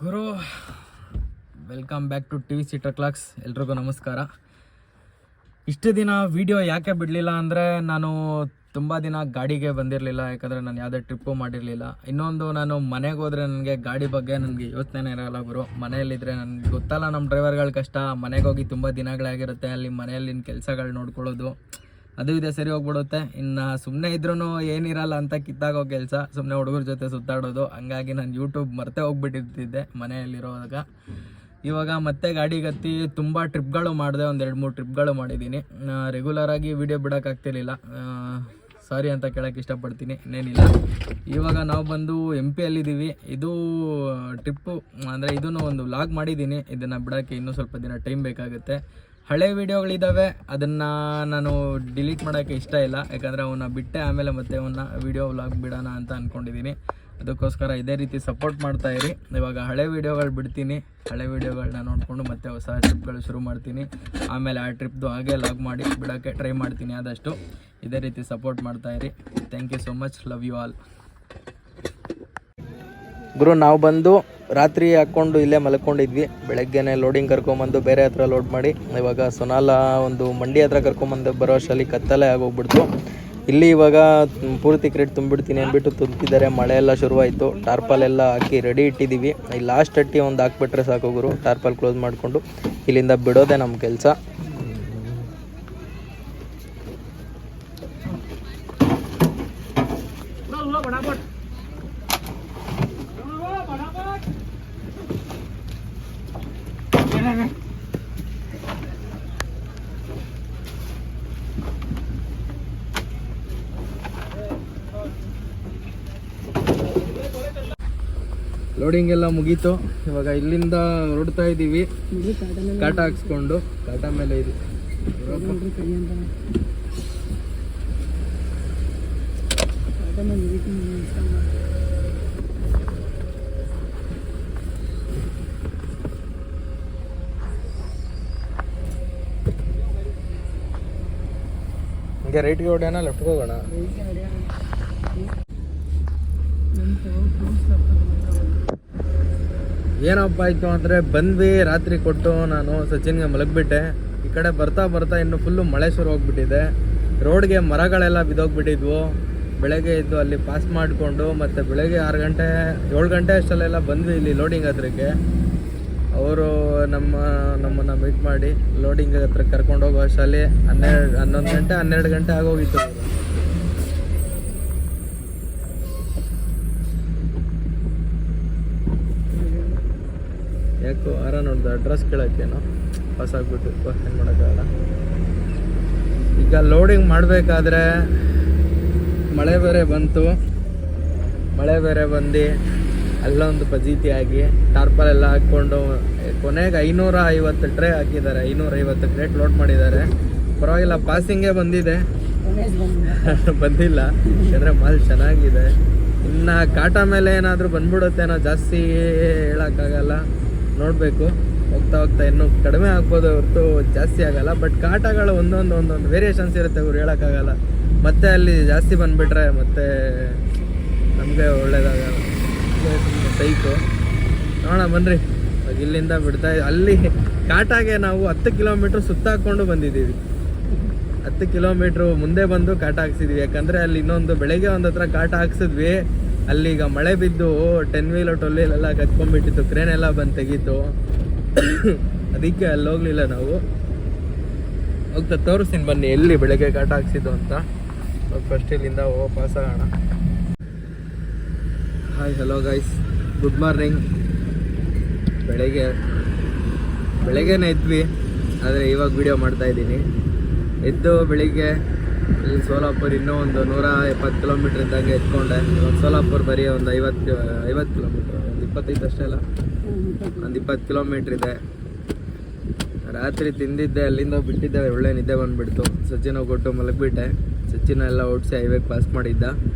Guru, welcome back to T V ಸೀಟರ್ ಕ್ಲಾಕ್ಸ್. ಎಲ್ರಿಗೂ ನಮಸ್ಕಾರ. ಇಷ್ಟು ದಿನ ವಿಡಿಯೋ ಯಾಕೆ ಬಿಡಲಿಲ್ಲ ಅಂದರೆ ನಾನು ತುಂಬ ದಿನ ಗಾಡಿಗೆ ಬಂದಿರಲಿಲ್ಲ, ಯಾಕಂದರೆ ನಾನು ಯಾವುದೇ ಟ್ರಿಪ್ಪು ಮಾಡಿರಲಿಲ್ಲ. ಇನ್ನೊಂದು, ನಾನು ಮನೆಗೆ ಹೋದರೆ ನನಗೆ ಗಾಡಿ ಬಗ್ಗೆ ನನಗೆ ಯೋಚನೆ ಇರೋಲ್ಲ ಗುರು. ಮನೆಯಲ್ಲಿದ್ದರೆ ನನಗೆ ಗೊತ್ತಲ್ಲ ನಮ್ಮ ಡ್ರೈವರ್ಗಳ ಕಷ್ಟ. ಮನೆಗೆ ಹೋಗಿ ತುಂಬ ದಿನಗಳಾಗಿರುತ್ತೆ, ಅಲ್ಲಿ ಮನೆಯಲ್ಲಿನ ಕೆಲಸಗಳು ನೋಡ್ಕೊಳ್ಳೋದು ಅದು ಇದೆ ಸರಿ ಹೋಗ್ಬಿಡುತ್ತೆ. ಇನ್ನು ಸುಮ್ಮನೆ ಇದ್ರೂ ಏನಿರಲ್ಲ ಅಂತ ಕಿತ್ತಾಗೋ ಕೆಲಸ, ಸುಮ್ಮನೆ ಹುಡುಗರ ಜೊತೆ ಸುತ್ತಾಡೋದು. ಹಂಗಾಗಿ ನಾನು ಯೂಟ್ಯೂಬ್ ಮರ್ತೇ ಹೋಗ್ಬಿಟ್ಟಿರ್ತಿದ್ದೆ ಮನೆಯಲ್ಲಿರೋವಾಗ. ಇವಾಗ ಮತ್ತೆ ಗಾಡಿಗತ್ತಿ ತುಂಬ ಟ್ರಿಪ್ಗಳು ಮಾಡಿದೆ, ಒಂದು 2-3 ಟ್ರಿಪ್ಗಳು ಮಾಡಿದ್ದೀನಿ. ರೆಗ್ಯುಲರಾಗಿ ವೀಡಿಯೋ ಬಿಡೋಕ್ಕಾಗ್ತಿರ್ಲಿಲ್ಲ, ಸಾರಿ ಅಂತ ಕೇಳೋಕ್ಕೆ ಇಷ್ಟಪಡ್ತೀನಿ. ಇನ್ನೇನಿಲ್ಲ, ಇವಾಗ ನಾವು ಬಂದು MP ಯಲ್ಲಿದ್ದೀವಿ. ಇದು ಟ್ರಿಪ್ಪು ಅಂದರೆ ಇದೂ ಒಂದು ವ್ಲಾಗ್ ಮಾಡಿದ್ದೀನಿ. ಇದನ್ನು ಬಿಡೋಕ್ಕೆ ಇನ್ನೂ ಸ್ವಲ್ಪ ದಿನ ಟೈಮ್ ಬೇಕಾಗುತ್ತೆ. ಹಳೆ ವೀಡಿಯೋಗಳಿದ್ದಾವೆ, ಅದನ್ನು ನಾನು ಡಿಲೀಟ್ ಮಾಡೋಕ್ಕೆ ಇಷ್ಟ ಇಲ್ಲ, ಯಾಕಂದರೆ ಅವನ್ನ ಬಿಟ್ಟೆ ಆಮೇಲೆ ಮತ್ತೆ ಅವನ್ನ ವೀಡಿಯೋ ವ್ಲಾಗ್ ಬಿಡೋಣ ಅಂತ ಅಂದ್ಕೊಂಡಿದ್ದೀನಿ. ಅದಕ್ಕೋಸ್ಕರ ಇದೇ ರೀತಿ ಸಪೋರ್ಟ್ ಮಾಡ್ತಾಯಿರಿ. ಇವಾಗ ಹಳೆ ವೀಡಿಯೋಗಳು ಬಿಡ್ತೀನಿ, ಹಳೆ ವೀಡಿಯೋಗಳನ್ನ ನೋಡಿಕೊಂಡು ಮತ್ತೆ ಹೊಸ ಟ್ರಿಪ್ಗಳು ಶುರು ಮಾಡ್ತೀನಿ. ಆಮೇಲೆ ಆ ಟ್ರಿಪ್ದು ಹಾಗೆ ಲಾಗ್ ಮಾಡಿ ಬಿಡೋಕ್ಕೆ ಟ್ರೈ ಮಾಡ್ತೀನಿ. ಆದಷ್ಟು ಇದೇ ರೀತಿ ಸಪೋರ್ಟ್ ಮಾಡ್ತಾಯಿರಿ. Thank you so much, love you all. ಗುರು, ನಾವು ಬಂದು ರಾತ್ರಿ ಹಾಕ್ಕೊಂಡು ಇಲ್ಲೇ ಮಲ್ಕೊಂಡಿದ್ವಿ. ಬೆಳಗ್ಗೆನೆ ಲೋಡಿಂಗ್ ಕರ್ಕೊಂಬಂದು ಬೇರೆ ಹತ್ರ ಲೋಡ್ ಮಾಡಿ ಇವಾಗ ಸೊನಾಲ ಒಂದು ಮಂಡಿ ಹತ್ರ ಕರ್ಕೊಂಬಂದು ಬರೋ ಅಷ್ಟರಲ್ಲಿ ಕತ್ತಲೆ ಆಗೋಗ್ಬಿಡ್ತು. ಇಲ್ಲಿ ಇವಾಗ ಪೂರ್ತಿ ಕ್ರೇಟ್ ತುಂಬಿಡ್ತೀನಿ ಅಂದ್ಬಿಟ್ಟು ತುಂಬಿದ್ದಾರೆ. ಮಳೆ ಎಲ್ಲ ಶುರುವಾಯಿತು. ಟಾರ್ಪಲ್ ಎಲ್ಲ ಹಾಕಿ ರೆಡಿ ಇಟ್ಟಿದ್ದೀವಿ. ಈ ಲಾಸ್ಟ್ ಅಟ್ಟಿ ಒಂದು ಹಾಕ್ಬಿಟ್ರೆ ಸಾಕು ಗುರು, ಟಾರ್ಪಲ್ ಕ್ಲೋಸ್ ಮಾಡಿಕೊಂಡು ಇಲ್ಲಿಂದ ಬಿಡೋದೆ ನಮ್ಮ ಕೆಲಸ. ಲೋಡಿಂಗ್ ಎಲ್ಲ ಮುಗೀತು. ಇವಾಗ ಇಲ್ಲಿಂದ ಹೊರಡ್ತಾ ಇದ್ದೀವಿ. ಕಾಟ ಹಾಕ್ಸ್ಕೊಂಡು ಕಾಟ ಮೇಲೆ ಇದೆ. ಹಂಗೆ ರೈಟ್ಗೆ ಹೊಡೆಯೋಣ, ಲೆಫ್ಟ್ಗೆ ಹೋಗೋಣ? ಏನಪ್ಪ ಆಯಿತು ಅಂದರೆ, ಬಂದ್ವಿ ರಾತ್ರಿ ಕೊಟ್ಟು ನಾನು ಸಚಿನ್ಗೆ ಮಲಗಿಬಿಟ್ಟೆ. ಈ ಕಡೆ ಬರ್ತಾ ಬರ್ತಾ ಇನ್ನು ಫುಲ್ಲು ಮಳೆ ಶುರು ಹೋಗ್ಬಿಟ್ಟಿದೆ. ರೋಡ್ಗೆ ಮರಗಳೆಲ್ಲ ಬಿದ್ದೋಗ್ಬಿಟ್ಟಿದ್ವು. ಬೆಳಗ್ಗೆ ಇದ್ದು ಅಲ್ಲಿ ಪಾಸ್ ಮಾಡಿಕೊಂಡು ಮತ್ತೆ ಬೆಳಗ್ಗೆ 7 ಗಂಟೆ ಅಷ್ಟಲ್ಲೆಲ್ಲ ಬಂದ್ವಿ ಇಲ್ಲಿ ಲೋಡಿಂಗ್ ಹತ್ರಕ್ಕೆ. ಅವರು ನಮ್ಮನ್ನು ಮೀಟ್ ಮಾಡಿ ಲೋಡಿಂಗ್ ಹತ್ರ ಕರ್ಕೊಂಡು ಹೋಗೋ ಅಷ್ಟರಲ್ಲಿ 11 ಗಂಟೆ 12 ಗಂಟೆ ಆಗೋಗಿತ್ತು. ಯಾಕೋ ನೋಡ್ದು ಅಡ್ರೆಸ್ ಕೇಳೋಕ್ಕೇನೋ ಪಾಸ್ ಆಗಿಬಿಟ್ಟು ಏನು ಮಾಡೋಕ್ಕಾಗಲ್ಲ. ಈಗ ಲೋಡಿಂಗ್ ಮಾಡಬೇಕಾದ್ರೆ ಮಳೆ ಬೇರೆ ಬಂತು. ಮಳೆ ಬೇರೆ ಬಂದು ಅಲ್ಲೊಂದು ಫಜೀತಿ ಆಗಿ ಟಾರ್ಪಲ್ ಎಲ್ಲ ಹಾಕ್ಕೊಂಡು ಕೊನೆಗೆ 550 ಟ್ರೇ ಹಾಕಿದ್ದಾರೆ. 550 ಕ್ರೇಟ್ ಲೋಡ್ ಮಾಡಿದ್ದಾರೆ. ಪರವಾಗಿಲ್ಲ, ಪಾಸಿಂಗೇ ಬಂದಿದೆ, ಬಂದಿಲ್ಲ. ಯಾಕಂದರೆ ಮಾಲ್ ಚೆನ್ನಾಗಿದೆ. ಇನ್ನು ಕಾಟ ಮೇಲೆ ಏನಾದರೂ ಬಂದ್ಬಿಡುತ್ತೇನೋ, ಜಾಸ್ತಿ ಹೇಳೋಕ್ಕಾಗಲ್ಲ, ನೋಡಬೇಕು. ಹೋಗ್ತಾ ಹೋಗ್ತಾ ಇನ್ನೂ ಕಡಿಮೆ ಆಗ್ಬೋದು ಹೊರತು ಜಾಸ್ತಿ ಆಗಲ್ಲ. ಬಟ್ ಕಾಟಗಳು ಒಂದೊಂದು ವೇರಿಯೇಷನ್ಸ್ ಇರುತ್ತೆ, ಅವ್ರು ಹೇಳೋಕ್ಕಾಗಲ್ಲ. ಮತ್ತೆ ಅಲ್ಲಿ ಜಾಸ್ತಿ ಬಂದುಬಿಟ್ರೆ ಮತ್ತೆ ನಮಗೆ ಒಳ್ಳೇದಾಗಲ್ಲ. ಸೈಕು ನೋಡೋಣ ಬನ್ನಿರಿ. ಇಲ್ಲಿಂದ ಬಿಡ್ತಾ ಅಲ್ಲಿ ಕಾಟಾಗೆ ನಾವು 10 ಕಿಲೋಮೀಟ್ರ್ ಸುತ್ತಾಕೊಂಡು ಬಂದಿದ್ದೀವಿ. 10 ಕಿಲೋಮೀಟ್ರು ಮುಂದೆ ಬಂದು ಕಾಟ ಹಾಕ್ಸಿದ್ವಿ. ಯಾಕಂದರೆ ಅಲ್ಲಿ ಇನ್ನೊಂದು ಬೆಳಗ್ಗೆ ಒಂದು ಹತ್ರ ಕಾಟ ಹಾಕ್ಸಿದ್ವಿ. ಅಲ್ಲಿಗ ಮಳೆ ಬಿದ್ದು 10 ವೀಲ್ 12 ವೀಲ್ ಎಲ್ಲ ಕತ್ಕೊಂಡ್ಬಿಟ್ಟಿತ್ತು. ಕ್ರೇನ್ ಎಲ್ಲ ಬಂದು ತೆಗೀತು. ಅದಕ್ಕೆ ಅಲ್ಲಿ ಹೋಗ್ಲಿಲ್ಲ ನಾವು. ಹೋಗ್ತಾ ತೋರಿಸ್ತೀನಿ ಬನ್ನಿ ಎಲ್ಲಿ ಬೆಳಗ್ಗೆ ಕಾಟ ಹಾಕ್ಸಿದ್ದು ಅಂತ. ಫಸ್ಟ್ ಇಲ್ಲಿಂದ ಪಾಸ್ ಆಗೋಣ. Hi, hello guys, good morning. ಬೆಳಗ್ಗೆನೇ ಎದ್ವಿ, ಆದರೆ ಇವಾಗ ವಿಡಿಯೋ ಮಾಡ್ತಾಯಿದ್ದೀನಿ. ಎದ್ದು ಬೆಳಿಗ್ಗೆ ಇಲ್ಲಿ ಸೋಲಾಪುರ ಇನ್ನೂ ಒಂದು 170 ಕಿಲೋಮೀಟ್ರ್ ಇದ್ದಂಗೆ ಎತ್ಕೊಂಡೆ. ಇವಾಗ ಸೋಲಾಪುರ ಬರೀ ಒಂದು 50 ಕಿಲೋಮೀಟ್ರ್, ಒಂದು 25 ಅಷ್ಟೇ ಅಲ್ಲ, ಒಂದು 20 ಕಿಲೋಮೀಟ್ರ್ ಇದೆ. ರಾತ್ರಿ ತಿಂದಿದ್ದೆ, ಅಲ್ಲಿಂದ ಬಿಟ್ಟಿದ್ದೆ, ಒಳ್ಳೆ ನಿದ್ದೆ ಬಂದುಬಿಡ್ತು. ಸಚಿನ ಕೊಟ್ಟು ಮಲಗಿಬಿಟ್ಟೆ. ಸಚಿನ ಎಲ್ಲ ಓಡಿಸಿ ಹೈವೇಗೆ ಪಾಸ್ ಮಾಡಿದ್ದ.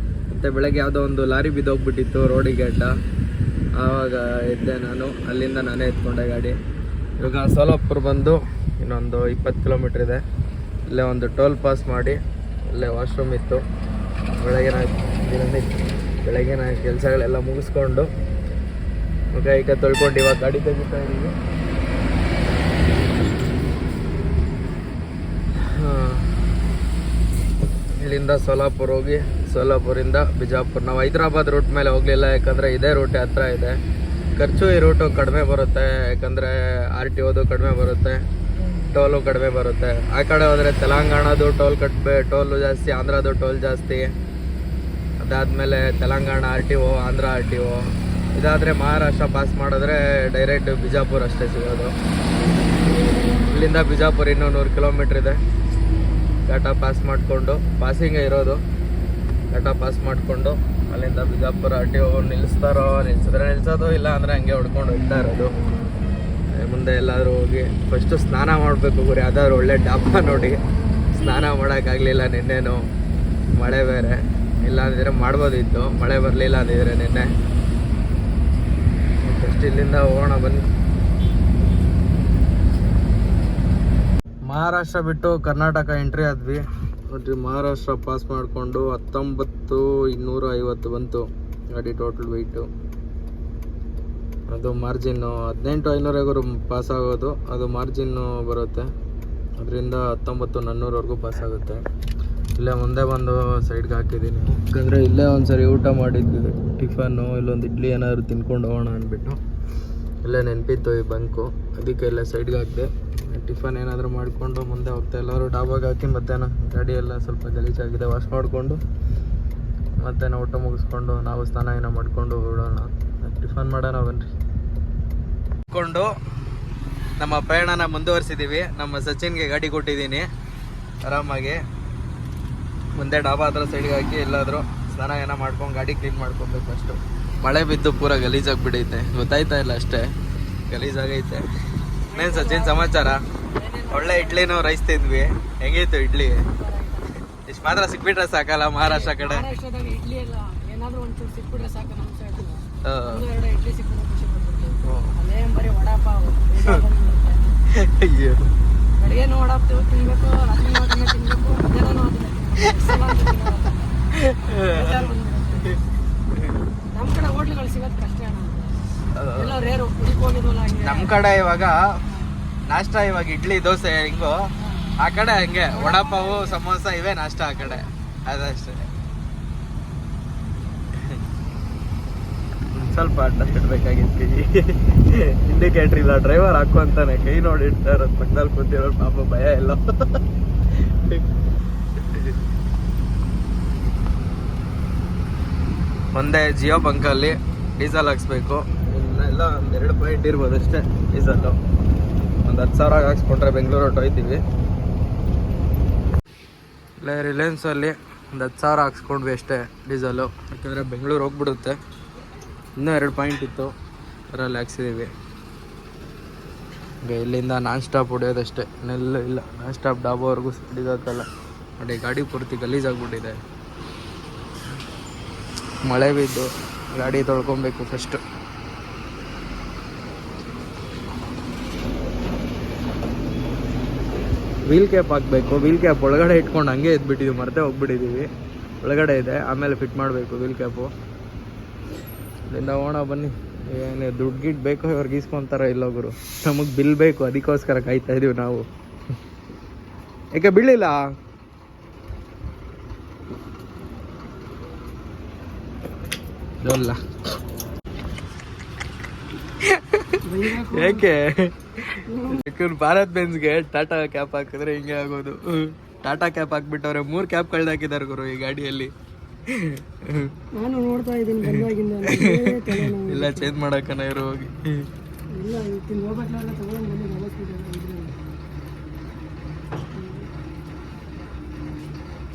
ಮತ್ತು ಬೆಳಗ್ಗೆ ಯಾವುದೋ ಒಂದು ಲಾರಿ ಬಿದ್ದೋಗ್ಬಿಟ್ಟಿತ್ತು ರೋಡಿಗೆ ಅಡ್ಡ. ಆವಾಗ ಎದ್ದೆ ನಾನು, ಅಲ್ಲಿಂದ ನಾನೇ ಎತ್ಕೊಂಡೆ ಗಾಡಿ. ಇವಾಗ ಸೋಲಾಪುರ ಬಂದು ಇನ್ನೊಂದು 20 ಕಿಲೋಮೀಟ್ರ್ ಇದೆ. ಇಲ್ಲೇ ಒಂದು ಟೋಲ್ ಪಾಸ್ ಮಾಡಿ ಅಲ್ಲೇ ವಾಶ್ರೂಮ್ ಇತ್ತು. ಬೆಳಗ್ಗೆ ನಾನು ಕೆಲಸಗಳೆಲ್ಲ ಮುಗಿಸ್ಕೊಂಡು ಈಗ ತೊಳ್ಕೊಂಡು ಇವಾಗ ಗಾಡಿ ತೆಗಿತಾ ಇದೀವಿ. ಇಲ್ಲಿಂದ ಸೋಲಾಪುರ ಹೋಗಿ ಸೋಲಾಪುರಿಂದ ಬಿಜಾಪುರ. ನಾವು ಹೈದ್ರಾಬಾದ್ ರೂಟ್ ಮೇಲೆ ಹೋಗಲಿಲ್ಲ, ಯಾಕಂದರೆ ಇದೇ ರೂಟ್ ಹತ್ರ ಇದೆ. ಖರ್ಚು ಈ ರೂಟು ಕಡಿಮೆ ಬರುತ್ತೆ, ಯಾಕಂದರೆ RTOದು ಕಡಿಮೆ ಬರುತ್ತೆ, ಟೋಲು ಕಡಿಮೆ ಬರುತ್ತೆ. ಆ ಕಡೆ ಹೋದರೆ ತೆಲಂಗಾಣದು ಟೋಲು ಜಾಸ್ತಿ, ಆಂಧ್ರದು ಟೋಲ್ ಜಾಸ್ತಿ. ಅದಾದಮೇಲೆ ತೆಲಂಗಾಣ RTO, ಆಂಧ್ರ RTO. ಇದಾದರೆ ಮಹಾರಾಷ್ಟ್ರ ಪಾಸ್ ಮಾಡಿದ್ರೆ ಡೈರೆಕ್ಟ್ ಬಿಜಾಪುರ ಅಷ್ಟೇ ಸಿಗೋದು. ಇಲ್ಲಿಂದ ಬಿಜಾಪುರ ಇನ್ನೂ 100 ಕಿಲೋಮೀಟ್ರ್ ಇದೆ. ಘಾಟ ಪಾಸ್ ಮಾಡಿಕೊಂಡು, ಪಾಸಿಂಗೇ ಇರೋದು, ಘಾಟ ಪಾಸ್ ಮಾಡಿಕೊಂಡು ಅಲ್ಲಿಂದ ಬಿಜಾಪುರ RTO ನಿಲ್ಲಿಸಿದ್ರೆ ನಿಲ್ಸೋದು, ಇಲ್ಲ ಅಂದರೆ ಹಂಗೆ ಹೊಡ್ಕೊಂಡು ಹೋಗ್ತಾ ಇರೋದು. ಮುಂದೆ ಎಲ್ಲಾದರೂ ಹೋಗಿ ಫಸ್ಟು ಸ್ನಾನ ಮಾಡಬೇಕು ಗುರು, ಯಾವ್ದಾದ್ರು ಒಳ್ಳೆ ಡಾಬಾ ನೋಡಿ. ಸ್ನಾನ ಮಾಡೋಕ್ಕಾಗಲಿಲ್ಲ ನಿನ್ನೆನು, ಮಳೆ ಬೇರೆ. ಇಲ್ಲ ಅಂದಿದ್ರೆ ಮಾಡ್ಬೋದಿತ್ತು, ಮಳೆ ಬರಲಿಲ್ಲ ಅಂದಿದ್ರೆ ನಿನ್ನೆ. ಫಸ್ಟ್ ಇಲ್ಲಿಂದ ಹೋಗೋಣ ಬನ್ನಿ. ಮಹಾರಾಷ್ಟ್ರ ಬಿಟ್ಟು ಕರ್ನಾಟಕ ಎಂಟ್ರಿ ಆದ್ವಿ ನೋಡ್ರಿ. ಮಹಾರಾಷ್ಟ್ರ ಪಾಸ್ ಮಾಡಿಕೊಂಡು 19,250 ಬಂತು ಗಾಡಿ ಟೋಟಲ್ ವೆಯ್ಟು. ಅದು ಮಾರ್ಜಿನ್ನು 18,500 ಪಾಸ್ ಆಗೋದು, ಅದು ಮಾರ್ಜಿನ್ನು ಬರುತ್ತೆ. ಅದರಿಂದ 19,400ವರೆಗೂ ಪಾಸ್ ಆಗುತ್ತೆ. ಇಲ್ಲೇ ಮುಂದೆ ಬಂದು ಸೈಡ್ಗೆ ಹಾಕಿದ್ದೀನಿ, ಯಾಕಂದರೆ ಇಲ್ಲೇ ಒಂದು ಸರಿ ಊಟ ಮಾಡಿದ್ವಿ ಟಿಫನ್ನು, ಇಲ್ಲೊಂದು ಇಡ್ಲಿ ಏನಾದರೂ ತಿನ್ಕೊಂಡು ಹೋಗೋಣ ಅಂದ್ಬಿಟ್ಟು. ಇಲ್ಲೇ ನೆನಪಿತ್ತು ಈ ಬಂಕು, ಅದಕ್ಕೆ ಇಲ್ಲೇ ಸೈಡ್ಗೆ ಹಾಕಿದೆ. ಟಿಫನ್ ಏನಾದರೂ ಮಾಡಿಕೊಂಡು ಮುಂದೆ ಹೋಗ್ತಾ ಎಲ್ಲರೂ ಡಾಬಾಗೆ ಹಾಕಿ ಮಧ್ಯಾಹ್ನ ಗಾಡಿ ಎಲ್ಲ ಸ್ವಲ್ಪ ಗಲೀಜಾಗಿದೆ, ವಾಶ್ ಮಾಡಿಕೊಂಡು ಮಧ್ಯಾಹ್ನ ಊಟ ಮುಗಿಸ್ಕೊಂಡು ನಾವು ಸ್ನಾನ ಏನೋ ಮಾಡಿಕೊಂಡು ಹೊರಡೋಣ. ಟಿಫನ್ ಮಾಡೋಣ ಬನ್ನಿರಿ. ಕೊಂಡು ನಮ್ಮ ಪ್ರಯಾಣನ ಮುಂದುವರಿಸಿದ್ದೀವಿ. ನಮ್ಮ ಸಚಿನ್ಗೆ ಗಾಡಿ ಕೊಟ್ಟಿದ್ದೀನಿ ಆರಾಮಾಗಿ. ಮುಂದೆ ಡಾಬಾ ಹತ್ರ ಸೈಡ್ಗೆ ಹಾಕಿ ಎಲ್ಲಾದರೂ ಸ್ನಾನ ಏನೋ ಮಾಡ್ಕೊಂಡು ಗಾಡಿ ಕ್ಲೀನ್ ಮಾಡ್ಕೊಬೇಕು. ಅಷ್ಟು ಮಳೆ ಬಿದ್ದು ಪೂರ ಗಲೀಜಾಗಿಬಿಡೈತೆ, ಗೊತ್ತಾಯ್ತಾ ಇಲ್ಲ ಅಷ್ಟೇ, ಗಲೀಜಾಗೈತೆ. ಇನ್ನೇನು ಸಚಿನ್ ಸಮಾಚಾರ? ಒಳ್ಳೆ ಇಡ್ಲಿನೂ ರೈಸ್ ತಿಂದ್ವಿ, ಹೆಂಗಿತ್ತು ಇಡ್ಲಿ? ಇಷ್ಟು ಮಾತ್ರ ಸಿಕ್ಬಿಟ್ರೆ ಸಾಕಲ್ಲ ಮಹಾರಾಷ್ಟ್ರ ಕಡೆ. ಇಡ್ಲಿ ಎಲ್ಲ ಏನಾದ್ರೂ ಒಂಚೂರು ಸಿಕ್ಬಿಟ್ರೆ ಸಾಕು. ನಮ್ಮ ಸೈಡ್ ಎರಡು ಇಡ್ಲಿ ಸಿಕ್ಬಿಟ್ರೆ ಖುಷಿ ಪಡ್ಬಿಡ್ತೀವಿ. ಅದೇ ಬರೀ ವಡಾಪಾವ್ ಅಡುಗೆನೂ ವಡಾಪಾವ್ ತಿನ್ಬೇಕು, ರಾತ್ರಿ ತಿನ್ಬೇಕು, ಮಧ್ಯಾಹ್ನ ನಮ್ಮ ಕಡೆ ಹೋಟ್ಲುಗಳು ಸಿಗೋದು ಕಷ್ಟ. ಎಲ್ಲ ರೇರು ಹುಡುಕೋಗಿದ್ವಲ್ಲ. ನಮ್ಮ ಕಡೆ ಇವಾಗ ನಾಷ್ಟ, ಇವಾಗ ಇಡ್ಲಿ ದೋಸೆ ಹಿಂಗೋ, ಆ ಕಡೆ ಹಂಗೆ ವಡಾಪಾವು ಸಮೋಸ ಇವೇ ನಾಷ್ಟ ಆ ಕಡೆ, ಅದಷ್ಟೇ. ಸ್ವಲ್ಪ ಅಡ್ಡ ಇಡ್ಬೇಕಾಗಿತ್ತು. ಇಂಡಿಕೇಟ್ರ್ ಇಲ್ಲ, ಡ್ರೈವರ್ ಹಾಕು ಅಂತಾನೆ ಕೈ ನೋಡಿ ಇಡ್ತಾ ಇರೋದು, ಪಕ್ಕದಲ್ಲಿ ಕೂತಿರೋದು ಪಾಪ ಭಯ ಎಲ್ಲ. ಒಂದೇ ಜಿಯೋ ಬಂಕಲ್ಲಿ ಡೀಸೆಲ್ ಹಾಕ್ಸ್ಬೇಕು. ಇನ್ನೆಲ್ಲ ಒಂದು 2 ಪಾಯಿಂಟ್ ಇರ್ಬೋದು ಅಷ್ಟೇ ಡೀಸೆಲ್ಲು. ಒಂದು 10,000 ಹಾಕ್ಸ್ಕೊಂಡ್ರೆ ಬೆಂಗಳೂರು ಹೊಟ್ಟೋಯ್ತೀವಿ. ಇಲ್ಲ ರಿಲಯನ್ಸಲ್ಲಿ ಒಂದು 10,000 ಹಾಕ್ಸ್ಕೊಂಡ್ವಿ ಅಷ್ಟೇ ಡೀಸೆಲ್ಲು, ಯಾಕೆಂದರೆ ಬೆಂಗಳೂರು ಹೋಗ್ಬಿಡುತ್ತೆ. ಇನ್ನೂ 2 ಪಾಯಿಂಟ್ ಇತ್ತು, ಅದರಲ್ಲಿ ಹಾಕ್ಸಿದ್ದೀವಿ. ಈಗ ಇಲ್ಲಿಂದ ನಾನ್ ಸ್ಟಾಪ್ ಹೊಡೆಯೋದಷ್ಟೇ, ಇನ್ನೆಲ್ಲೂ ಇಲ್ಲ. ನಾನ್ ಸ್ಟಾಪ್ ಡಾಬಾವರೆಗೂ ಹಿಡಿದತ್ತಲ್ಲ ನೋಡಿ. ಗಾಡಿ ಪೂರ್ತಿ ಗಲೀಜಾಗ್ಬಿಟ್ಟಿದೆ, ಮಳೆ ಬಿದ್ದು. ಗಾಡಿ ತೊಳ್ಕೊಬೇಕು ಫಸ್ಟು. ವೀಲ್ ಕ್ಯಾಪ್ ಹಾಕಬೇಕು. ವೀಲ್ ಕ್ಯಾಪ್ ಒಳಗಡೆ ಇಟ್ಕೊಂಡು ಹಂಗೆ ಎದ್ಬಿಟ್ಟಿದ್ದೀವಿ, ಮರೆತೇ ಹೋಗ್ಬಿಟ್ಟಿದ್ದೀವಿ. ಒಳಗಡೆ ಇದೆ, ಆಮೇಲೆ ಫಿಟ್ ಮಾಡಬೇಕು ವೀಲ್ ಕ್ಯಾಪು. ಇಲ್ಲಿಂದ ಹೋಗೋಣ ಬನ್ನಿ. ಏನು ದುಡ್ಡು ಗಿಡ್ ಬೇಕೋ ಇವ್ರಿಗೆ ಇಸ್ಕೊಂತಾರ ಇಲ್ಲೊಬ್ರು, ನಮಗೆ ಬಿಲ್ ಬೇಕು, ಅದಕ್ಕೋಸ್ಕರ ಕಾಯ್ತಾ ಇದೀವಿ ನಾವು. ಯಾಕೆ ಬೀಳಿಲ್ಲ? ಯಾಕೆ ಭಾರತ್ ಬೆನ್ಸ್ಗೆ ಟಾಟಾ ಕ್ಯಾಪ್ ಹಾಕಿದ್ರೆ ಹಿಂಗೆ ಆಗೋದು. ಟಾಟಾ ಕ್ಯಾಪ್ ಹಾಕ್ಬಿಟ್ಟವ್ರೆ, 3 ಕ್ಯಾಪ್ ಕಳ್ದಾಕಿದ್ದಾರೆ ಗುರು ಈ ಗಾಡಿಯಲ್ಲಿ. ನಾನು ನೋಡ್ತಾ ಇದ್ದೀನಿ ಇಲ್ಲ ಚೇಂಜ್ ಮಾಡಕ್ಕನ ಇರೋ ಹೋಗಿ.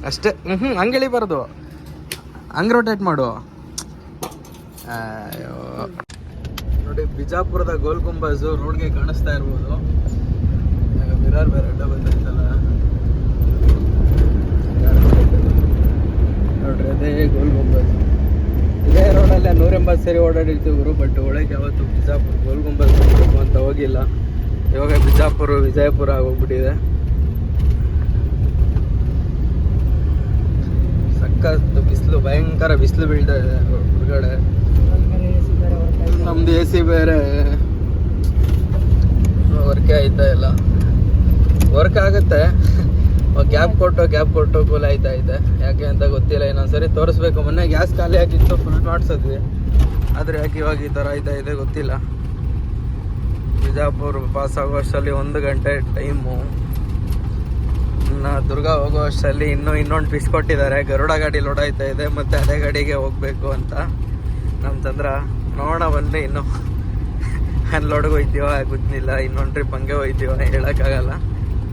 ಅಷ್ಟೇ. ಹಂಗೆ ಎಳಿಬಾರ್ದು, ಹಂಗೆ ರೊಟೇಟ್ ಮಾಡು. ಅಯ್ಯೋ ನೋಡಿ, ಬಿಜಾಪುರದ ಗೋಲ್ ಗುಂಬಜ್ ರೋಡ್ಗೆ ಕಾಣಿಸ್ತಾ ಇರ್ಬೋದು. ಮಿರರ್ ಬೇರೆ ಅಡ್ಡ ಬಂದಿರ್ತಲ್ಲ ನೋಡ್ರಿ, ಅದೇ ಗೋಲ್ ಗುಂಬಜ್. ಇದೇ ರೋಡಲ್ಲೇ 180 ಸರಿ ಓಡಾಡಿರ್ತೀವಿ ಗುರು, ಬಟ್ ಒಳಗೆ ಯಾವತ್ತು ಬಿಜಾಪುರ ಗೋಲ್ ಗುಂಬಜ್ ಹೋಗ್ಬೇಕು ಅಂತ ಹೋಗಿಲ್ಲ. ಇವಾಗ ಬಿಜಾಪುರ ವಿಜಯಪುರ ಆಗೋಗ್ಬಿಟ್ಟಿದೆ. ಸಖತ್ ಬಿಸಿಲು, ಭಯಂಕರ ಬಿಸಿಲು ಬೀಳ್ತಾ ಇದೆ ಹೊರಗಡೆ. ನಮ್ದು ಎ ಸಿ ಬೇರೆ ವರ್ಕೇ ಆಯ್ತಾ ಇಲ್ಲ. ವರ್ಕ್ ಆಗುತ್ತೆ, ಗ್ಯಾಪ್ ಕೊಟ್ಟು ಕೂಲ್ ಆಯ್ತಾ ಇದೆ. ಯಾಕೆ ಅಂತ ಗೊತ್ತಿಲ್ಲ, ಇನ್ನೊಂದ್ಸರಿ ತೋರಿಸ್ಬೇಕು. ಮೊನ್ನೆ ಗ್ಯಾಸ್ ಖಾಲಿ ಆಗಿತ್ತು, ಫುಲ್ ಮಾಡಿಸಿದ್ವಿ. ಆದರೆ ಯಾಕೆ ಇವಾಗ ಈ ಥರ ಆಯ್ತಾ ಇದೆ ಗೊತ್ತಿಲ್ಲ. ಬಿಜಾಪುರ ಪಾಸ್ ಆಗೋ ಅಷ್ಟರಲ್ಲಿ 1 ಗಂಟೆ ಟೈಮು. ಇನ್ನು ದುರ್ಗಾ ಹೋಗೋ ಅಷ್ಟರಲ್ಲಿ ಇನ್ನೊಂದು ಟ್ವಿಸ್ ಕೊಟ್ಟಿದ್ದಾರೆ. ಗರುಡ ಗಾಡಿ ಲೋಡ್ ಆಯ್ತಾ ಇದೆ, ಮತ್ತು ಅದೇ ಗಾಡಿಗೆ ಹೋಗಬೇಕು ಅಂತ. ನಮ್ಮ ಚಂದ್ರ ನೋಡೋಣ ಬನ್ನಿ. ಇನ್ನು ಅನ್ಲೋಡ್ಗೆ ಹೋಯ್ತೀವ ಗೊತ್ತಿಲ್ಲ, ಇನ್ನೊಂದು ಟ್ರಿಪ್ ಹಂಗೆ ಹೋಯ್ತೀವ ಹೇಳೋಕ್ಕಾಗಲ್ಲ.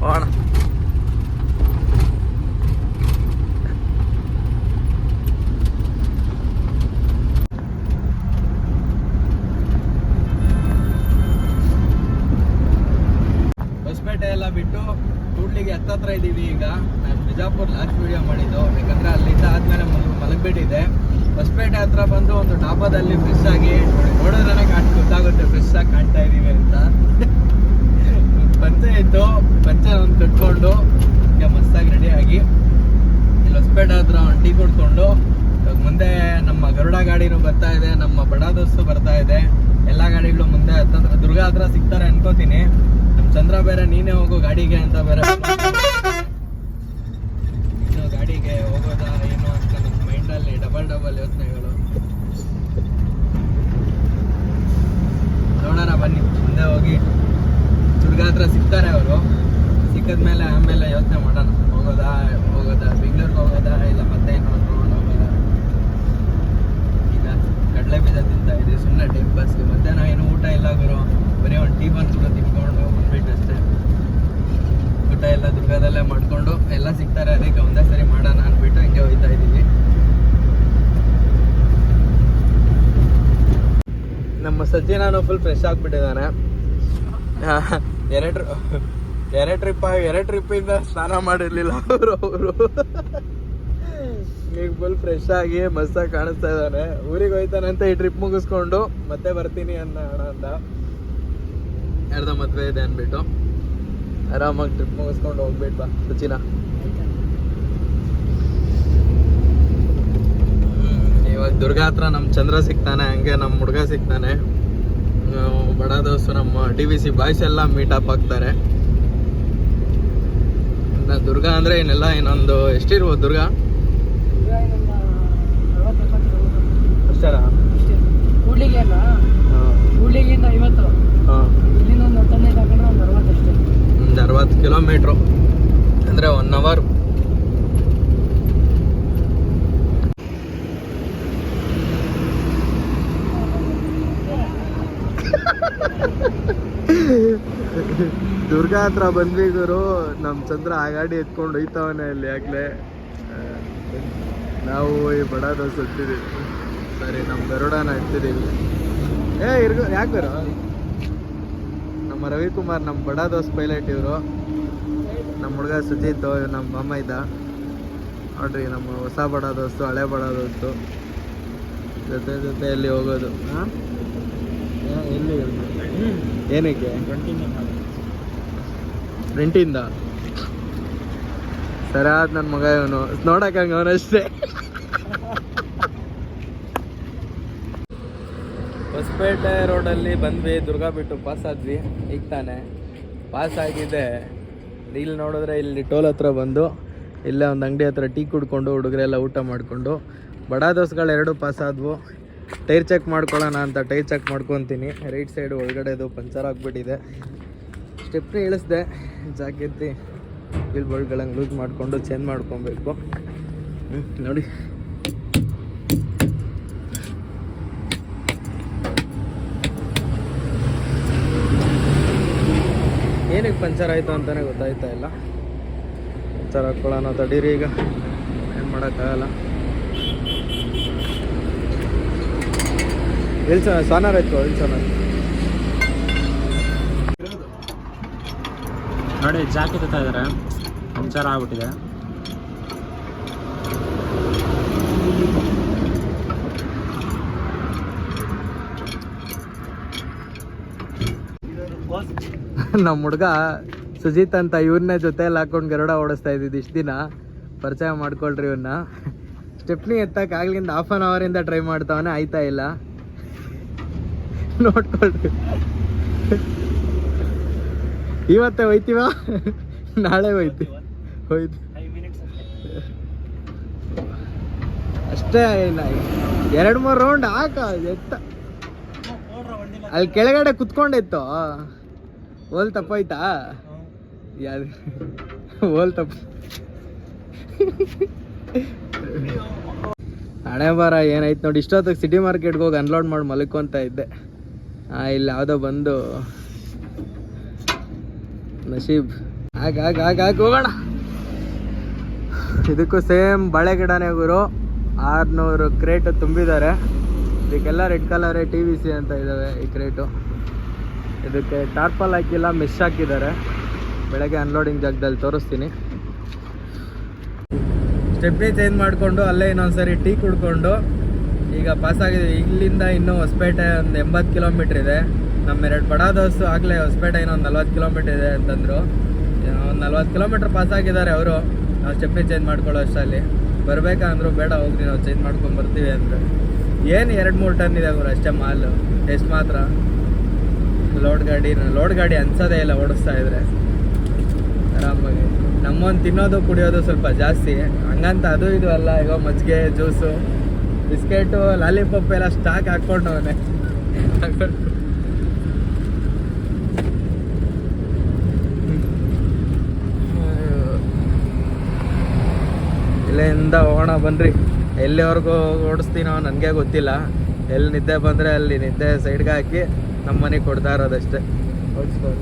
ಹೋಗೋಣ. ಹೊಸಪೇಟೆ ಎಲ್ಲ ಬಿಟ್ಟು ಕೂಡ್ಲಿಗೆ ಹತ್ತತ್ರ ಇದ್ದೀವಿ ಈಗ. ನಾನು ಬಿಜಾಪುರ್ ಲಾಸ್ಟ್ ವಿಡಿಯೋ ಮಾಡಿದ್ದು, ಯಾಕಂದರೆ ಅಲ್ಲಿಂದ ಆದಮೇಲೆ ಮಲಗಿಬಿಟ್ಟಿದೆ. ಹೊಸಪೇಟೆ ಹತ್ರ ಬಂದು ಒಂದು ಡಾಬಾದಲ್ಲಿ ಫ್ರೆಶ್ ಆಗಿ ನೋಡಿದ್ರೆ ಗೊತ್ತಾಗುತ್ತೆ ಫ್ರೆಶ್ ಆಗಿ ಕಾಣ್ತಾ ಇದ್ದೀವಿ ಅಂತ. ಪಂಚೆ ಇತ್ತು, ಪಂಚೆ ಒಂದು ಕಟ್ಕೊಂಡು ಈಗ ಮಸ್ತಾಗಿ ರೆಡಿಯಾಗಿ ಇಲ್ಲಿ ಹೊಸಪೇಟೆ ಹತ್ರ ಒಂದು ಟೀ ಕುಡ್ಕೊಂಡು ಇವಾಗ ಮುಂದೆ ನಮ್ಮ ಗರುಡ ಗಾಡಿನೂ ಬರ್ತಾ ಇದೆ, ನಮ್ಮ ಬಡ ದೋಸ್ತು ಬರ್ತಾ ಇದೆ. ಎಲ್ಲ ಗಾಡಿಗಳು ಮುಂದೆ ಹತ್ತತ್ರ ದುರ್ಗಾ ಹತ್ರ ಸಿಗ್ತಾರೆ ಅನ್ಕೋತೀನಿ. ನಮ್ಮ ಚಂದ್ರ ಬೇರೆ ನೀನೇ ಹೋಗೋ ಗಾಡಿಗೆ ಅಂತ ಬೇರೆ ಇನ್ನು ಗಾಡಿಗೆ ಹೋಗೋದಾ ಏನು ಅಂತ ನಮ್ಮ ಮೈಂಡಲ್ಲಿ ಡಬಲ್ ಯೋಚನೆಗಳು. ನೋಡೋಣ ಬನ್ನಿ, ಮುಂದೆ ಹೋಗಿ ದುರ್ಗಾ ಹತ್ರ ಸಿಗ್ತಾರೆ ಅವರು. ಸಿಕ್ಕಿದ್ಮೇಲೆ ಆಮೇಲೆ ಯೋಚನೆ ಮಾಡೋಣ, ಹೋಗೋದಾ ಬೆಂಗಳೂರಿಗೆ ಹೋಗೋದಾ ಇಲ್ಲ ಮತ್ತೆ ಏನಾದ್ರು ತಗೊಂಡು ಹೋಗೋದಾ. ಈಗ ಕಡಲೆ ಬೀಜ ತಿಂತಾ ಇದ್ದೀವಿ ಸುಮ್ಮನೆ ಟೈಮ್ ಪಾಸ್ಗೆ. ಮಧ್ಯಾಹ್ನ ಏನು ಊಟ ಇಲ್ಲ ಗುರು, ಬರೀ ಒಂದು ಟೀ ಕೂಡ ತಿನ್ಕೊಂಡು ಬಂದ್ಬಿಟ್ಟು ಅಷ್ಟೇ. ಊಟ ಎಲ್ಲ ದುರ್ಗಾದಲ್ಲೇ ಮಾಡಿಕೊಂಡು ಎಲ್ಲ ಸಿಗ್ತಾರೆ, ಅದಕ್ಕೆ ಒಂದೇ ಸರಿ ಮಾಡೋಣ ಅಂದ್ಬಿಟ್ಟು ಹಿಂಗೆ ಹೋಗ್ತಾ ಇದ್ದೀವಿ. ನಮ್ಮ ಸತ್ಯನಾನು ಫುಲ್ ಫ್ರೆಶ್ ಆಗಿಬಿಟ್ಟಿದ್ದಾನೆ. ಎರಡು ಟ್ರಿಪ್ಪಿಂದ ಸ್ನಾನ ಮಾಡಿರಲಿಲ್ಲ ಅವರು ಈಗ ಫುಲ್ ಫ್ರೆಶ್ ಆಗಿ ಮಸ್ತಾಗಿ ಕಾಣಿಸ್ತಾ ಇದ್ದಾನೆ. ಊರಿಗೆ ಹೋಯ್ತಾನೆ ಅಂತ ಈ ಟ್ರಿಪ್ ಮುಗಿಸ್ಕೊಂಡು ಮತ್ತೆ ಬರ್ತೀನಿ ಅಣ್ಣ ಅಂತ. ಯಾರ್ದ ಮದುವೆ ಇದೆ ಅಂದ್ಬಿಟ್ಟು ಆರಾಮಾಗಿ ಟ್ರಿಪ್ ಮುಗಿಸ್ಕೊಂಡು ಹೋಗ್ಬಿಟ್ಟು ಬಾ ಸಚಿನ. ಇವಾಗ ದುರ್ಗಾ ಹತ್ರ ನಮ್ಮ ಚಂದ್ರ ಸಿಗ್ತಾನೆ, ಹಂಗೆ ನಮ್ಮ ಹುಡುಗ ಸಿಗ್ತಾನೆ. ಬಡ ದೋಸ್ತು ನಮ್ಮ DVC ಬಾಯ್ಸ್ ಎಲ್ಲ ಮೀಟಪ್ ಆಗ್ತಾರೆ. ದುರ್ಗಾ ಅಂದರೆ ಏನೆಲ್ಲ ಇನ್ನೊಂದು ಎಷ್ಟಿರ್ಬೋದು ದುರ್ಗಾ ಅಷ್ಟೇನಾ? ಕೂಡ್ಲಿಗಿಂದ 50, ಇಲ್ಲಿಂದ ಒಂದು 15 ಹಾಕೊಂಡ್ರೆ ಒಂದು 60 ಅಷ್ಟೇ. ಒಂದು 60 ಕಿಲೋಮೀಟ್ರು ಅಂದರೆ 1 ಅವರ್. ದುರ್ಗಾ ಹತ್ರ ಬಂದ್ವಿ ಗುರು. ನಮ್ಮ ಚಂದ್ರ ಆ ಗಾಡಿ ಎತ್ಕೊಂಡು ಹೋಯ್ತವನೆ ಅಲ್ಲಿ. ಆಗಲೇ ನಾವು ಈ ಬಡ ದೋಸೆ ಹತ್ತಿದ್ದೀವಿ. ಸರಿ, ನಮ್ಮ ಗರುಡನ ಹತ್ತಿದ್ದೀವಿ. ಯಾಕೆ ಬರೋ ನಮ್ಮ ರವಿಕುಮಾರ್, ನಮ್ಮ ಬಡ ದೋಸ್ ಪೈಲಟ್ ಇವರು. ನಮ್ಮ ಹುಡುಗ ಸುಜಿತ್, ನಮ್ಮ ಮಾಮ ಇದ್ದ ನೋಡ್ರಿ. ನಮ್ಮ ಹೊಸ ಬಡ ದೋಸ್ತು, ಹಳೆ ಬಡ ದೋಸ್ತು ಜೊತೆಯಲ್ಲಿ ಹೋಗೋದು. ಹಾಂ, ಎಲ್ಲಿ ಏನಕ್ಕೆ? ಫ್ರಂಟಿಂದ ಸರಿ ಆದ ನನ್ನ ಮಗ ಇವನು, ನೋಡಕ್ಕಂಗೆ ಅವನಷ್ಟೇ. ಹೊಸಪೇಟೆ ರೋಡಲ್ಲಿ ಬಂದ್ವಿ, ದುರ್ಗಾ ಬಿಟ್ಟು ಪಾಸ್ ಆದ್ವಿ. ಈಗ ತಾನೆ ಪಾಸ್ ಆಗಿದೆ. ಇಲ್ಲಿ ನೋಡಿದ್ರೆ ಇಲ್ಲಿ ಟೋಲ್ ಹತ್ರ ಬಂದು ಇಲ್ಲೇ ಒಂದು ಅಂಗಡಿ ಹತ್ರ ಟೀ ಕುಡ್ಕೊಂಡು ಹುಡುಗರೆಲ್ಲ ಊಟ ಮಾಡಿಕೊಂಡು ಬಡ ದೋಸ್ಗಳು 2 ಪಾಸ್ ಆದವು. ಟೈರ್ ಚೆಕ್ ಮಾಡ್ಕೊಳ್ಳೋಣ ಅಂತ ಟೈರ್ ಚೆಕ್ ಮಾಡ್ಕೊತೀನಿ. ರೈಟ್ ಸೈಡ್ ಒಳಗಡೆದು ಪಂಚರ್ ಆಗಿಬಿಟ್ಟಿದೆ. ಸ್ಟೆಪ್ನಿ ಇಳಿಸ್ದೆ, ಜಾಕೆತ್ತಿ ವೀಲ್ ಬೋಲ್ಟ್ಗಳಂಗೆ ಲೂಸ್ ಮಾಡಿಕೊಂಡು ಚೇಂಜ್ ಮಾಡ್ಕೊಬೇಕು. ನೋಡಿ ಏನಕ್ಕೆ ಪಂಚರ್ ಆಯಿತು ಅಂತಲೇ ಗೊತ್ತಾಯ್ತಾ ಇಲ್ಲ. ಪಂಚರ್ ಹಾಕ್ಕೊಳ್ಳೋಣ ತಡೀರಿ, ಈಗ ಏನು ಮಾಡೋಕ್ಕಾಗಲ್ಲ. ಇಳ್ಸೋಣ, ಸಾನಾರ್ ಆಯ್ತು ಇಳ್ಸೋಣ. ನೋಡಿ ಜಾಕೆಟ್ ಎತ್ತಾ ಇದ್ದಾರೆ, ಪಂಚರ್ ಆಗ್ಬಿಟ್ಟಿದೆ. ನಮ್ಮ ಹುಡುಗ ಸುಜಿತ್ ಅಂತ ಇವ್ರನ್ನೇ ಜೊತೆಯಲ್ಲಿ ಹಾಕೊಂಡು ಗರುಡ ಓಡಿಸ್ತಾ ಇದ್ದಿದ್ದು ಇಷ್ಟು ದಿನ. ಪರಿಚಯ ಮಾಡ್ಕೊಳ್ರಿ ಇವನ್ನ. ಸ್ಟೆಪ್ನಿ ಎತ್ತಕ್ಕೆ ಆಗ್ಲಿಂದ 1/2 ಅವರಿಂದ ಟ್ರೈ ಮಾಡ್ತಾವನೆ, ಆಯ್ತಾ ಇಲ್ಲ. ನೋಡ್ಕೊಳ್ರಿ. ಇವತ್ತೇ ಹೋಯ್ತೀವ, ನಾಳೆ ಹೋಯ್ತು. 5 minutes ಅಷ್ಟೇ. 2-3 ರೌಂಡ್ ಹಾಕ ಎತ್ತ. ಅಲ್ಲಿ ಕೆಳಗಡೆ ಕುತ್ಕೊಂಡಿತ್ತು. ಹೋಲ್ ತಪ್ಪಾಯ್ತಾ? ಯಾವ್ದು ಹೋಲ್ ತಪ್ಪ. ಹಣೆ ಬರ ಏನಾಯ್ತು ನೋಡಿ. ಇಷ್ಟೊತ್ತಿಗೆ ಸಿಟಿ ಮಾರ್ಕೆಟ್ಗೆ ಹೋಗಿ ಅನ್ಲೋಡ್ ಮಾಡಿ ಮಲ್ಕೊಂತ ಇದ್ದೆ. ಇಲ್ಲಿ ಯಾವುದೋ ಬಂದು ನಶೀಬ್ ಆಗ ಹೋಗೋಣ. ಇದಕ್ಕೂ ಸೇಮ್ ಬಾಳೆ ಗಿಡನೇ ಗುರು. 600 ಕ್ರೇಟ್ ತುಂಬಿದ್ದಾರೆ. ಇದಕ್ಕೆಲ್ಲ ರೆಡ್ ಕಲರೇ TVC ಅಂತ ಇದ್ದಾವೆ ಈ ಕ್ರೇಟು. ಇದಕ್ಕೆ ಟಾರ್ಪಲ್ ಹಾಕಿಲ್ಲ, ಮೆಶ್ ಹಾಕಿದ್ದಾರೆ. ಬೆಳಗ್ಗೆ ಅನ್ಲೋಡಿಂಗ್ ಜಾಗದಲ್ಲಿ ತೋರಿಸ್ತೀನಿ. ಸ್ಟೆಪ್ನಿ ಚೇಂಜ್ ಮಾಡಿಕೊಂಡು ಅಲ್ಲೇ ಇನ್ನೊಂದ್ಸರಿ ಟೀ ಕುಡ್ಕೊಂಡು ಈಗ ಪಾಸ್ ಆಗಿದ್ದೀವಿ. ಇಲ್ಲಿಂದ ಇನ್ನೂ ಹೊಸಪೇಟೆ ಒಂದು 80 ಕಿಲೋಮೀಟ್ರ್ ಇದೆ. ನಮ್ಮ 2 ಬಡ ದೋಸ್ತು ಆಗಲೇ ಹೊಸಪೇಟೆ ಇನ್ನೊಂದು 40 ಕಿಲೋಮೀಟ್ರ್ ಇದೆ ಅಂತಂದರು. ಒಂದು 40 ಕಿಲೋಮೀಟ್ರ್ ಪಾಸ್ ಆಗಿದ್ದಾರೆ ಅವರು. ನಾವು ಸ್ಟೆಪ್ನಿ ಚೇಂಜ್ ಮಾಡ್ಕೊಳ್ಳೋ ಅಷ್ಟರಲ್ಲಿ ಬರಬೇಕಂದ್ರು ಬೇಡ ಹೋಗ್ರಿ ನಾವು ಚೇಂಜ್ ಮಾಡ್ಕೊಂಡು ಬರ್ತೀವಿ ಅಂದರು. ಏನು 2-3 ಟನ್ ಇದೆ ಅವರು ಅಷ್ಟೇ ಮಾಲು. ಟೆಸ್ಟ್ ಮಾತ್ರ. ಲೋಡ್ ಗಾಡಿ ಅನ್ಸೋದೇ ಇಲ್ಲ ಓಡಿಸ್ತಾ ಇದ್ರೆ ಆರಾಮಾಗಿ. ನಮ್ಮೊಂದು ತಿನ್ನೋದು ಕುಡಿಯೋದು ಸ್ವಲ್ಪ ಜಾಸ್ತಿ, ಹಂಗಂತ ಅದು ಇದು ಅಲ್ಲ. ಈಗ ಮಜ್ಜಿಗೆ, ಜ್ಯೂಸು, ಬಿಸ್ಕೆಟು, ಲಾಲಿಪಾಪ್ ಎಲ್ಲ ಸ್ಟಾಕ್ ಹಾಕ್ಕೊಂಡು ಅವನೇ ಇಲ್ಲಿಂದ ಹೋಗೋಣ ಬನ್ರಿ. ಎಲ್ಲಿವರೆಗೂ ಓಡಿಸ್ತೀನೋ ನನಗೆ ಗೊತ್ತಿಲ್ಲ. ಎಲ್ಲಿ ನಿದ್ದೆ ಬಂದರೆ ಅಲ್ಲಿ ನಿದ್ದೆ ಸೈಡ್ಗೆ ಹಾಕಿ ನಮ್ಮ ಮನೆಗೆ ಕೊಡ್ತಾ ಇರೋದಷ್ಟೇ. ಓಡಿಸ್ಬೋದು.